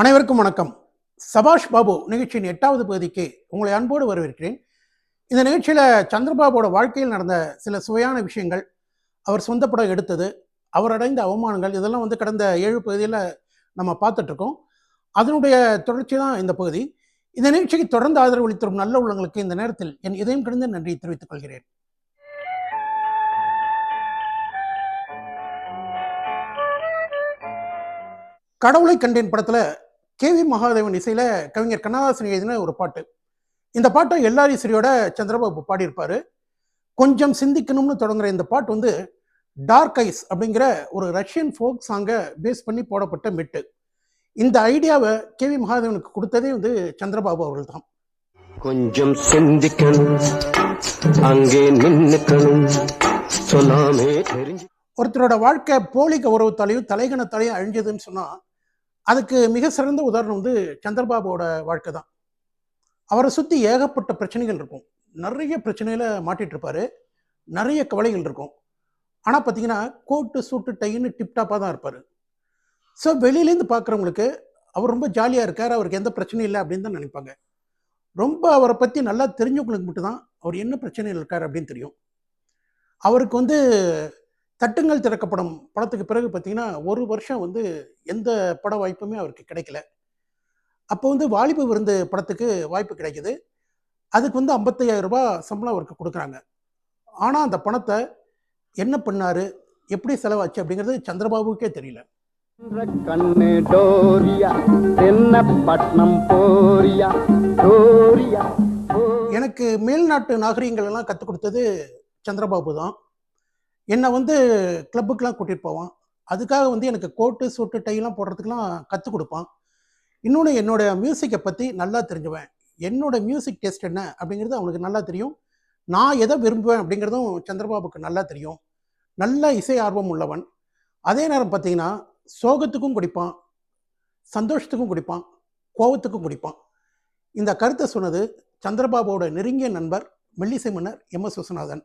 அனைவருக்கும் வணக்கம். சபாஷ் பாபு நிகழ்ச்சியின் 8வது பகுதிக்கு உங்களை அன்போடு வரவேற்கிறேன். இந்த நிகழ்ச்சியில சந்திரபாபுவோட வாழ்க்கையில் நடந்த சில சுவையான விஷயங்கள், அவர் சொந்த படம் எடுத்தது, அவர் அடைந்த அவமானங்கள் இதெல்லாம் கடந்த 7 பகுதியில நம்ம பார்த்துட்டு இருக்கோம். அதனுடைய தொடர்ச்சி தான் இந்த பகுதி. இந்த நிகழ்ச்சிக்கு தொடர்ந்து ஆதரவு அளித்து வரும் நல்ல உள்ளங்களுக்கு இந்த நேரத்தில் என் இதயம் கிடந்த நன்றியை தெரிவித்துக் கொள்கிறேன். கடவுளை கண்டேன் படத்துல கே.வி. மகாதேவன் இசையில கவிஞர் கண்ணதாசன் எழுதின ஒரு பாட்டு. இந்த பாட்டை எல்ஆர் ஈஸ்வரியோட சந்திரபாபு பாடியிருப்பாரு. கொஞ்சம் சிந்திக்கணும்னு தொடங்குற இந்த பாட்டு டார்க் ஐஸ் அப்படிங்கிற ஒரு ரஷ்யன் ஃபோக் சாங்கை பேஸ் பண்ணி போடப்பட்ட மெட்டு. இந்த ஐடியாவை கே.வி. மகாதேவனுக்கு கொடுத்ததே சந்திரபாபு அவர்கள் தான். கொஞ்சம் சிந்திக்கணும், அங்கே நின்னுக்கணும், சொல்லாமே தெரிஞ்சு. ஒருத்தரோட வாழ்க்கை போலி கௌரவத்தாலையும் தலைகணத்தாலையும் அழிஞ்சதுன்னு சொன்னா அதுக்கு மிக சிறந்த உதாரணம் சந்திரபாபுவோட வாழ்க்கை தான். அவரை சுற்றி ஏகப்பட்ட பிரச்சனைகள் இருக்கும். நிறைய பிரச்சனையில் மாட்டிட்டு இருப்பாரு. நிறைய கவலைகள் இருக்கும். ஆனால் பார்த்தீங்கன்னா கோட்டு சூட்டு டைன்னு டிப்டாப்பாக தான் இருப்பார். ஸோ வெளியிலேருந்து பார்க்குறவங்களுக்கு அவர் ரொம்ப ஜாலியாக இருக்கார், அவருக்கு எந்த பிரச்சனையும் இல்லை அப்படின்னு தான் நினைப்பாங்க. ரொம்ப அவரை பற்றி நல்லா தெரிஞ்சவங்களுக்கு மட்டும்தான் அவர் என்ன பிரச்சனையில் இருக்கார் அப்படின்னு தெரியும். அவருக்கு தட்டுங்கள் திறக்கப்படும் படத்துக்கு பிறகு பார்த்தீங்கன்னா 1 வருஷம் எந்த பட வாய்ப்புமே அவருக்கு கிடைக்கல. அப்போ வாலிப விருந்து படத்துக்கு வாய்ப்பு கிடைக்குது. அதுக்கு 55,000 ரூபாய் சம்பளம் அவருக்கு கொடுக்குறாங்க. ஆனால் அந்த பணத்தை என்ன பண்ணாரு, எப்படி செலவாச்சு அப்படிங்கிறது சந்திரபாபுக்கே தெரியல. எனக்கு மேல்நாட்டு நாகரிகங்கள் எல்லாம் கற்றுக் கொடுத்தது சந்திரபாபு தான். என்னை கிளப்புக்கெலாம் கூட்டிகிட்டு போவான். அதுக்காக எனக்கு கோட்டு சூட்டு டைலாம் போடுறதுக்கெலாம் கற்றுக் கொடுப்பான். இன்னொன்று, என்னோட மியூசிக்கை பற்றி நல்லா தெரிஞ்சுவேன். என்னோட மியூசிக் டேஸ்ட் என்ன அப்படிங்கிறது அவனுக்கு நல்லா தெரியும். நான் எதை விரும்புவேன் அப்படிங்கிறதும் சந்திரபாபுக்கு நல்லா தெரியும். நல்ல இசை ஆர்வம் உள்ளவன். அதே நேரம் பார்த்தீங்கன்னா சோகத்துக்கும் குடிப்பான், சந்தோஷத்துக்கும் குடிப்பான், கோபத்துக்கும் குடிப்பான். இந்த கருத்தை சொன்னது சந்திரபாபுவோட நெருங்கிய நண்பர் மெல்லிசை மன்னர் எம்.எஸ். விஸ்வநாதன்.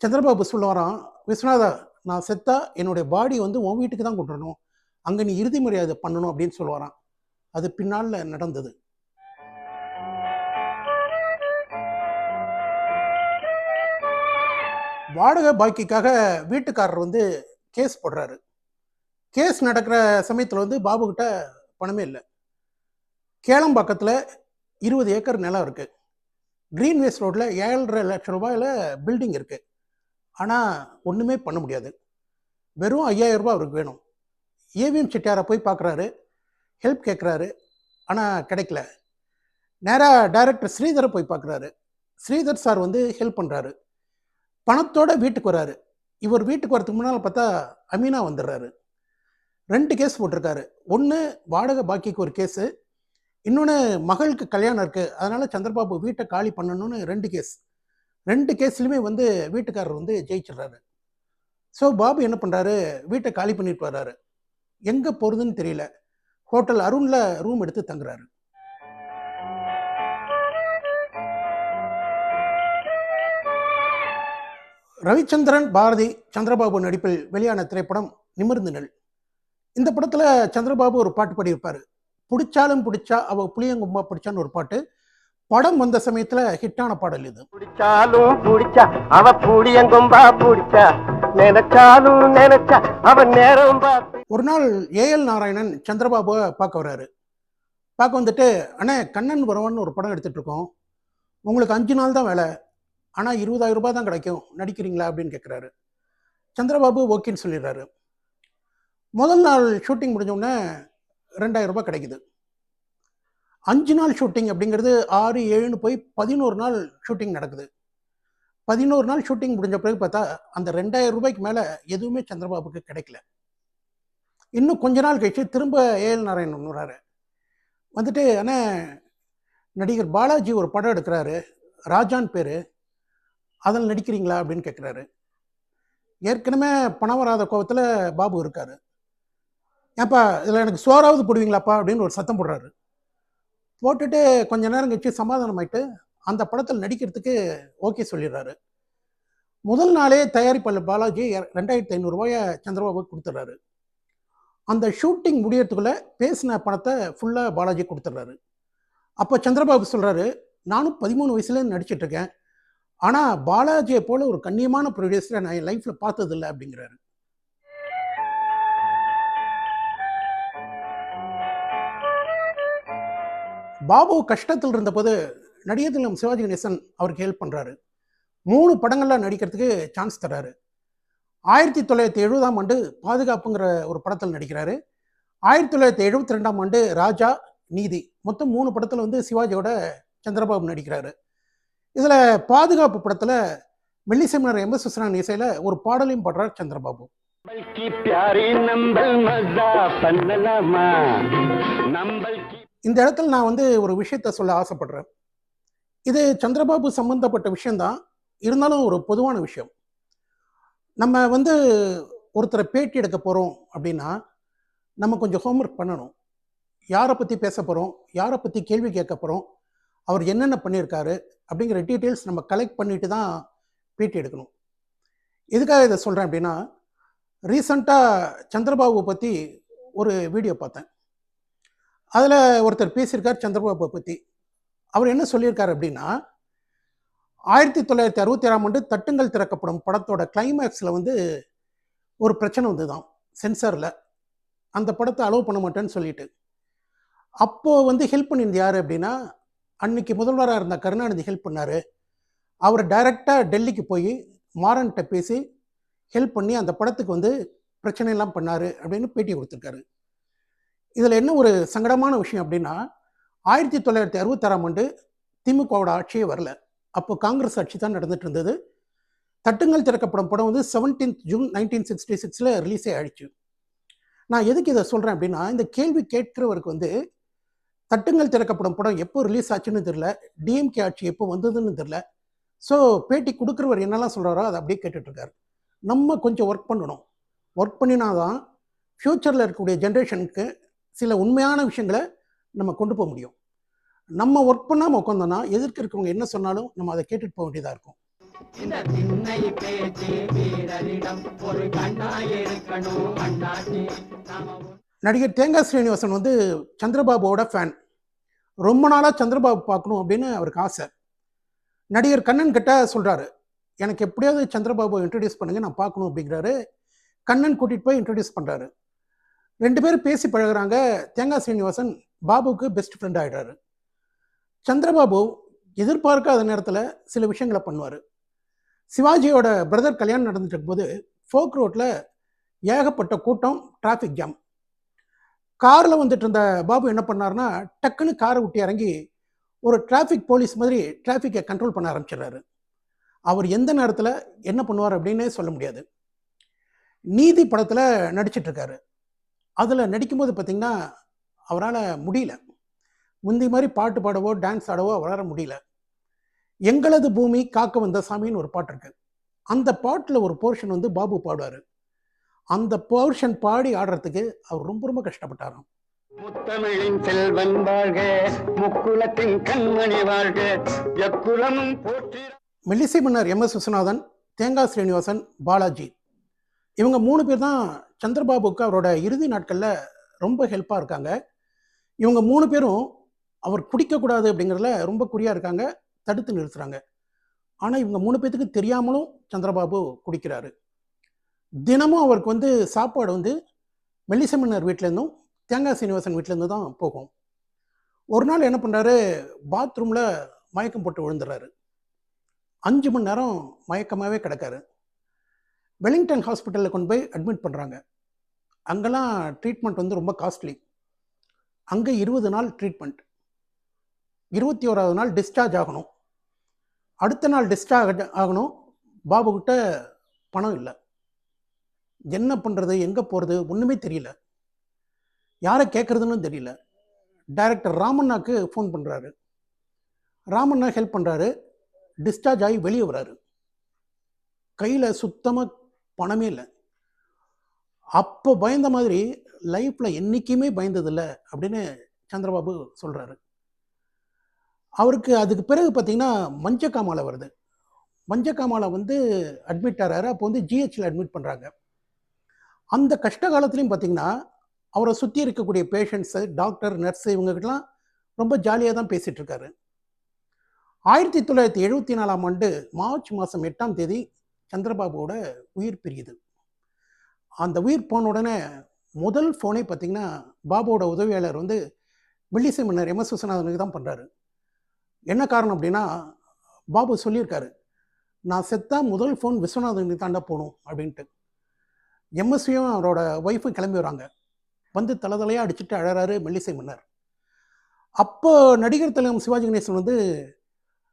சந்திரபாபு சொல்லுவாராம், விஸ்வநாதா, நான் செத்தா என்னுடைய பாடி உன் வீட்டுக்கு தான் கொண்டு வரணும், அங்கே நீ இறுதி மரியாதை பண்ணணும் அப்படின்னு சொல்லுவாராம். அது பின்னால் நடந்தது. வாடகை பாக்கிக்காக வீட்டுக்காரர் கேஸ் போடுறாரு. கேஸ் நடக்கிற சமயத்தில் பாபுகிட்ட பணமே இல்லை. கேளம்பாக்கத்தில் 20 ஏக்கர் நிலம் இருக்குது. கிரீன்வேஸ் ரோட்டில் 7.5 லட்சம் ரூபாயில் பில்டிங் இருக்குது. ஆனால் ஒன்றுமே பண்ண முடியாது. வெறும் 5,000 ரூபாய் அவருக்கு வேணும். ஏவிஎம் செட்டியாரை போய் பார்க்குறாரு, ஹெல்ப் கேட்குறாரு, ஆனால் கிடைக்கல. நேராக டைரக்டர் ஸ்ரீதரை போய் பார்க்குறாரு. ஸ்ரீதர் சார் ஹெல்ப் பண்ணுறாரு. பணத்தோட வீட்டுக்கு வராரு. இவர் வீட்டுக்கு வரதுக்கு முன்னால் பார்த்தா அமீனா வந்துடுறாரு. 2 கேஸ் போட்டிருக்காரு. ஒன்று வாடகை பாக்கிக்கு ஒரு கேஸு, இன்னொன்று மகளுக்கு கல்யாணம் இருக்குது, அதனால் சந்திரபாபு வீட்டை காலி பண்ணணும்னு 2 கேஸ். 2 கேஸ்லையுமே வீட்டுக்காரர் ஜெயிச்சிடுறாரு. ஸோ பாபு என்ன பண்ணுறாரு, வீட்டை காலி பண்ணிட்டு வர்றாரு. எங்கே போகிறதுன்னு தெரியல. ஹோட்டல் அருணில் ரூம் எடுத்து தங்குறாரு. ரவிச்சந்திரன் பாரதி சந்திரபாபு நடிப்பில் வெளியான திரைப்படம் நிமிர்ந்து நெல். இந்த படத்தில் சந்திரபாபு ஒரு பாட்டு பாடியிருப்பார். பிடிச்சாலும் பிடிச்சா அவ புளியங்கும்பா பிடிச்சான்னு ஒரு பாட்டு. படம் வந்த சமயத்துல ஹிட்டான பாடல் இது. பிடிச்சாலும் பிடிச்சா அவ புளியங்கும்பா பிடிச்சா, நினைச்சாலும் நினைச்சா அவ நேரம். ஒரு நாள் ஏஎல் நாராயணன் சந்திரபாபுவை பார்க்க வர்றாரு. பார்க்க அண்ணே, கண்ணன் வரவன் ஒரு படம் எடுத்துட்டு இருக்கோம், உங்களுக்கு 5 நாள் தான் வேலை, ஆனால் 20,000 ரூபாய் தான் கிடைக்கும், நடிக்கிறீங்களா அப்படின்னு கேட்குறாரு. சந்திரபாபு ஓகேன்னு சொல்லிடுறாரு. முதல் நாள் ஷூட்டிங் முடிஞ்சோடனே 2,000 ரூபாய் கிடைக்குது. 5 நாள் ஷூட்டிங் அப்படிங்கிறது 6, 7ன்னு போய் 11 நாள் ஷூட்டிங் நடக்குது. 11 நாள் ஷூட்டிங் முடிஞ்ச பிறகு பார்த்தா அந்த 2,000 ரூபாய்க்கு மேலே எதுவுமே சந்திரபாபுக்கு கிடைக்கல. இன்னும் கொஞ்ச நாள் கழிச்சு திரும்ப ஏஎல் நாராயணன் வராரு. அண்ணே, நடிகர் பாலாஜி ஒரு படம் எடுக்கிறாரு, ராஜான் பேர், அதில் நடிக்கிறீங்களா அப்படின்னு கேட்குறாரு. ஏற்கனவே பணம் வராத கோபத்தில் பாபு இருக்காரு. ஏப்பா, இதில் எனக்கு சோறாவது போடுவீங்களாப்பா அப்படின்னு ஒரு சத்தம் போடுறாரு. போட்டுட்டு கொஞ்ச நேரம் கழிச்சு சமாதானம் ஆயிட்டு அந்த படத்தில் நடிக்கிறதுக்கு ஓகே சொல்லிடுறாரு. முதல் நாளே தயாரிப்பாளர் பாலாஜி 2,500 ரூபாயை சந்திரபாபுக்கு கொடுத்துட்றாரு. அந்த ஷூட்டிங் முடியறதுக்குள்ள பேசின பணத்தை ஃபுல்லாக பாலாஜி கொடுத்துட்றாரு. அப்போ சந்திரபாபு சொல்கிறாரு, நானும் 13 வயசுலேருந்து நடிச்சிட்டு இருக்கேன். ஆனால் பாலாஜியை போல ஒரு கண்ணியமான ப்ரொடியூசரை நான் என் லைஃப்பில் பார்த்ததில்லை அப்படிங்கிறாரு. பாபு கஷ்டத்தில் இருந்தபோது நடிகர் திலகம் சிவாஜி கணேசன் அவருக்கு ஹெல்ப் பண்ணுறாரு. 3 படங்களில் நடிக்கிறதுக்கு சான்ஸ் தர்றாரு. 1970ஆம் ஆண்டு பாதுகாப்புங்கிற ஒரு படத்தில் நடிக்கிறாரு. 1972ஆம் ஆண்டு ராஜா, நீதி, மொத்தம் 3 படத்தில் வந்து சிவாஜியோட சந்திரபாபு நடிக்கிறாரு. இதில் பாதுகாப்பு படத்தில் மெல்லிசை மன்னர் எம்.எஸ். விஸ்வநாதன் இசையில் ஒரு பாடலையும் பாடுறார் சந்திரபாபு. இந்த இடத்துல நான் வந்து ஒரு விஷயத்த சொல்ல ஆசைப்படுறேன். இது சந்திரபாபு சம்பந்தப்பட்ட விஷயம்தான், இருந்தாலும் ஒரு பொதுவான விஷயம். நம்ம வந்து ஒருத்தரை பேட்டி எடுக்க போகிறோம் அப்படின்னா நம்ம கொஞ்சம் ஹோம்ஒர்க் பண்ணணும். யாரை பற்றி பேச போகிறோம், யாரை பற்றி கேள்வி கேட்க போகிறோம், அவர் என்னென்ன பண்ணியிருக்காரு அப்படிங்கிற டீட்டெயில்ஸ் நம்ம கலெக்ட் பண்ணிட்டு தான் பேட்டி எடுக்கணும். எதுக்காக இதை சொல்கிறேன் அப்படின்னா, ரீசண்டாக சந்திரபாபுவை பற்றி ஒரு வீடியோ பார்த்தேன். அதில் ஒருத்தர் பேசியிருக்கார் சந்திரபாபுவை பற்றி. அவர் என்ன சொல்லியிருக்காரு அப்படின்னா, 1967ஆம் ஆண்டு தட்டுங்கள் திறக்கப்படும் படத்தோட கிளைமேக்ஸில் வந்து ஒரு பிரச்சனை வந்துதான் சென்சாரில். அந்த படத்தை அலோவ் பண்ண மாட்டேன்னு சொல்லிட்டு, அப்போது வந்து ஹெல்ப் பண்ணியிருந்த யார் அப்படின்னா, அன்னைக்கு முதல்வராக இருந்த கருணாநிதி ஹெல்ப் பண்ணார். அவர் டைரெக்டாக டெல்லிக்கு போய் மாறன்கிட்ட பேசி ஹெல்ப் பண்ணி அந்த படத்துக்கு வந்து பிரச்சனையெல்லாம் பண்ணார் அப்படின்னு பேட்டி கொடுத்துருக்காரு. இதில் என்ன ஒரு சங்கடமான விஷயம் அப்படின்னா, 1966ஆம் ஆண்டு திமுகவோட ஆட்சியே வரல. அப்போ காங்கிரஸ் ஆட்சி தான் நடந்துட்டு இருந்தது. தட்டுங்கள் திறக்கப்படும் படம் வந்து 17th ஜூன் 1966 ரிலீஸே ஆயிடுச்சு. நான் எதுக்கு இதை சொல்கிறேன் அப்படின்னா, இந்த கேள்வி கேட்கிறவருக்கு வந்து தட்டுங்கள் திறக்கப்படும் படம் எப்போ ரிலீஸ் ஆச்சுன்னு தெரில, டிஎம்கே ஆட்சி எப்போ வந்ததுன்னு தெரில. ஸோ பேட்டி கொடுக்குறவர் என்னெல்லாம் சொல்கிறாரோ அதை அப்படியே கேட்டுட்ருக்காரு. நம்ம கொஞ்சம் ஒர்க் பண்ணணும். ஒர்க் பண்ணினா தான் ஃப்யூச்சரில் இருக்கக்கூடிய ஜென்ரேஷனுக்கு சில உண்மையான விஷயங்களை நம்ம கொண்டு போக முடியும். நம்ம ஒர்க் பண்ணாமல் உட்காந்தோன்னா எதிர்க்க இருக்கவங்க என்ன சொன்னாலும் நம்ம அதை கேட்டுட்டு போக வேண்டியதாக இருக்கும். நடிகர் தேங்காய் ஸ்ரீனிவாசன் வந்து சந்திரபாபுவோட ஃபேன். ரொம்ப நாளாக சந்திரபாபு பார்க்கணும் அப்படின்னு அவருக்கு ஆசை. நடிகர் கண்ணன் கிட்ட சொல்கிறாரு, எனக்கு எப்படியாவது சந்திரபாபு இன்ட்ரடியூஸ் பண்ணுங்க, நான் பார்க்கணும் அப்படிங்கிறாரு. கண்ணன் கூட்டிகிட்டு போய் இன்ட்ரடியூஸ் பண்ணுறாரு. 2 பேரும் பேசி பழகுறாங்க. தேங்காய் ஸ்ரீனிவாசன் பாபுவுக்கு பெஸ்ட் ஃப்ரெண்ட் ஆகிடுறாரு. சந்திரபாபு எதிர்பார்க்காத நேரத்தில் சில விஷயங்களை பண்ணுவார். சிவாஜியோட பிரதர் கல்யாணம் நடந்துட்டு இருக்கும்போது ஃபோக் ரோட்டில் ஏகப்பட்ட கூட்டம், டிராஃபிக் ஜாம். காரில் வந்துட்டு இருந்த பாபு என்ன பண்ணார்னா, டக்குன்னு காரை விட்டு இறங்கி ஒரு டிராஃபிக் போலீஸ் மாதிரி டிராஃபிக்கை கண்ட்ரோல் பண்ண ஆரம்பிச்சிடுறாரு. அவர் எந்த நேரத்தில் என்ன பண்ணுவார் அப்படின்னே சொல்ல முடியாது. நீதி படத்தில் நடிச்சிட்ருக்காரு. அதில் நடிக்கும்போது பார்த்திங்கன்னா அவரால் முடியல. முந்தி மாதிரி பாட்டு பாடவோ டான்ஸ் ஆடவோ அவரால் முடியல. எங்களது பூமி காக்க வந்த சாமின்னு ஒரு பாட்டு இருக்கு. அந்த பாட்டில் ஒரு போர்ஷன் வந்து பாபு பாடுவார். அந்த போர்ஷன் பாடி ஆடுறதுக்கு அவர் ரொம்ப ரொம்ப கஷ்டப்பட்டாராம். முத்தமிழின் செல்வன் வாழ்க, முக்குலத்தின் கண்மணி வாழ்க, எக்குலமும் போற்றி. மெல்லிசை மன்னர் எம்.எஸ். விஸ்வநாதன், தேங்காய் ஸ்ரீனிவாசன், பாலாஜி, இவங்க 3 பேர் தான் சந்திரபாபுக்கு அவரோட இறுதி நாட்களில் ரொம்ப ஹெல்ப்பாக இருக்காங்க. இவங்க 3 பேரும் அவர் குடிக்கக்கூடாது அப்படிங்கிறதுல ரொம்ப குறியாக இருக்காங்க, தடுத்து நிறுத்துகிறாங்க. ஆனால் இவங்க 3 பேர்த்துக்கு தெரியாமலும் சந்திரபாபு குடிக்கிறாரு. தினமும் அவருக்கு வந்து சாப்பாடு வந்து மெல்லிசை மன்னர் வீட்டிலேருந்தும் தேங்காய் சீனிவாசன் வீட்டிலேருந்து தான் போகும். ஒரு நாள் என்ன பண்ணுறாரு, பாத்ரூமில் மயக்கம் போட்டு விழுந்துடுறாரு. 5 மணி நேரம் மயக்கமாகவே கிடக்காரு. வெலிங்டன் ஹாஸ்பிட்டலில் கொண்டு போய் அட்மிட் பண்ணுறாங்க. அங்கெல்லாம் ட்ரீட்மெண்ட் வந்து ரொம்ப காஸ்ட்லி. அங்கே 20 நாள் ட்ரீட்மெண்ட். 21ஆவது நாள் டிஸ்சார்ஜ் ஆகணும். அடுத்த நாள் டிஸ்சார்ஜ் ஆகணும். பாபுக்கிட்ட பணம் இல்லை. என்ன பண்ணுறது, எங்கே போகிறது ஒன்றுமே தெரியல. யாரை கேட்குறதுன்னு தெரியல. டைரக்டர் ராமண்ணாக்கு ஃபோன் பண்ணுறாரு. ராமண்ணா ஹெல்ப் பண்ணுறாரு. டிஸ்சார்ஜ் ஆகி வெளியே வராரு. கையில் சுத்தமாக பணமே இல்லை. அப்போ பயந்த மாதிரி லைஃப்பில் என்றைக்குமே பயந்ததில்லை அப்படின்னு சந்திரபாபு சொல்கிறாரு. அவருக்கு அதுக்கு பிறகு பார்த்திங்கன்னா மஞ்சக்காமாலை வருது. மஞ்சக்காமாலை வந்து அட்மிட் ஆகிறாரு. அப்போ வந்து ஜிஹெச்சில் அட்மிட் பண்ணுறாங்க. அந்த கஷ்ட காலத்துலேயும் பார்த்திங்கன்னா அவரை சுற்றி இருக்கக்கூடிய பேஷண்ட்ஸு, டாக்டர், நர்ஸு இவங்ககிட்டலாம் ரொம்ப ஜாலியாக தான் பேசிகிட்டு இருக்காரு. 1974ஆம் ஆண்டு மார்ச் மாதம் 8ஆம் தேதி சந்திரபாபுவோட உயிர் பிரியுது. அந்த உயிர் போன உடனே முதல் ஃபோனே பார்த்தீங்கன்னா, பாபுவோட உதவியாளர் வந்து மெல்லிசை மன்னர் எம்.எஸ். விஸ்வநாதனுக்கு தான் பண்ணுறாரு. என்ன காரணம் அப்படின்னா, பாபு சொல்லியிருக்காரு, நான் செத்தா முதல் ஃபோன் விஸ்வநாதனுக்கு தாண்டா போணும் அப்படின்ட்டு. எம்எஸ்வியும் அவரோட ஒய்ஃபும் கிளம்பி வராங்க. வந்து தலையாக அடிச்சுட்டு அழறாரு மெல்லிசை மன்னர். அப்போ நடிகர் திலகம் சிவாஜி கணேசன் வந்து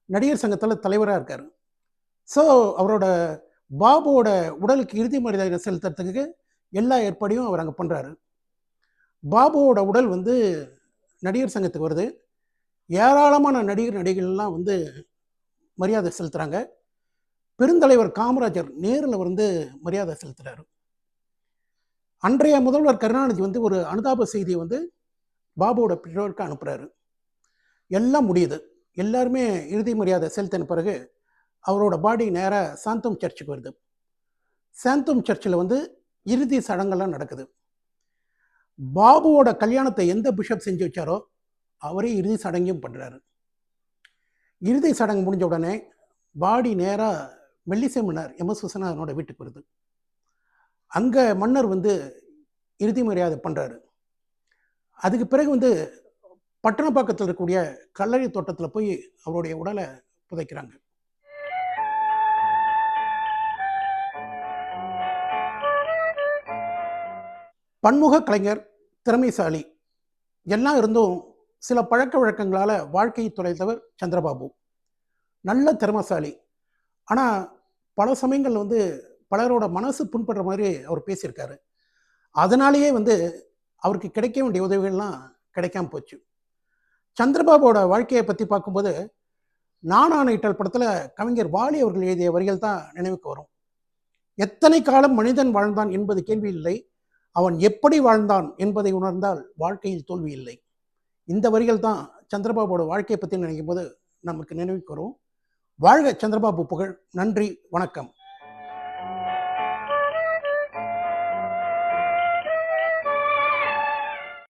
நடிகர் சங்கத்தில் தலைவராக இருக்கார். ஸோ அவரோட பாபுவோட உடலுக்கு இறுதி மரியாதை செலுத்துறதுக்கு எல்லா ஏற்பாடையும் அவர் அங்கே பண்ணுறாரு. பாபுவோட உடல் வந்து நடிகர் சங்கத்துக்கு வருது. ஏராளமான நடிகர்கள்லாம் வந்து மரியாதை செலுத்துகிறாங்க. பெருந்தலைவர் காமராஜர் நேரில் வந்து மரியாதை செலுத்துகிறாரு. அன்றைய முதல்வர் கருணாநிதி வந்து ஒரு அனுதாப செய்தியை வந்து பாபுவோட பெற்றோருக்கு அனுப்புகிறாரு. எல்லாம் முடியுது. எல்லாருமே இறுதி மரியாதை செலுத்தின பிறகு அவரோட பாடி நேராக சாந்தோம் சர்ச்சுக்கு வருது. சாந்தோம் சர்ச்சில் வந்து இறுதி சடங்கெல்லாம் நடக்குது. பாபுவோட கல்யாணத்தை எந்த பிஷப் செஞ்சு வச்சாரோ அவரே இறுதி சடங்கையும் பண்ணுறாரு. இறுதி சடங்கு முடிஞ்ச உடனே பாடி நேராக மெல்லிசை மன்னர் எம்.எஸ். விஸ்வநாதனோட வீட்டுக்கு வருது. அங்கே மன்னர் வந்து இறுதி மரியாதை பண்ணுறாரு. அதுக்கு பிறகு வந்து பட்டணப்பாக்கத்தில் இருக்கக்கூடிய கல்லறை தோட்டத்தில் போய் அவருடைய உடலை புதைக்கிறாங்க. பன்முக கலைஞர், திறமைசாலி எல்லாம் இருந்தும் சில பழக்க வழக்கங்களால் வாழ்க்கையை தொலைத்தவர் சந்திரபாபு. நல்ல திறமைசாலி. ஆனால் பல சமயங்கள் வந்து பலரோட மனசு புண்படுற மாதிரி அவர் பேசியிருக்காரு. அதனாலேயே வந்து அவருக்கு கிடைக்க வேண்டிய உதவிகள்லாம் கிடைக்காம போச்சு. சந்திரபாபுவோட வாழ்க்கையை பற்றி பார்க்கும்போது நானா நைட்டல் படத்தில் கவிஞர் வாலி அவர்கள் எழுதிய வரிகள் தான் நினைவுக்கு வரும். எத்தனை காலம் மனிதன் வாழ்ந்தான் என்பது கேள்வி இல்லை, அவன் எப்படி வாழ்ந்தான் என்பதை உணர்ந்தால் வாழ்க்கையில் தோல்வி இல்லை. இந்த வரிகள் தான் சந்திரபாபுவோட வாழ்க்கையை பற்றி நினைக்கும் போது நமக்கு நினைவுக்கு வரும். வாழ்க சந்திரபாபு புகழ். நன்றி, வணக்கம்.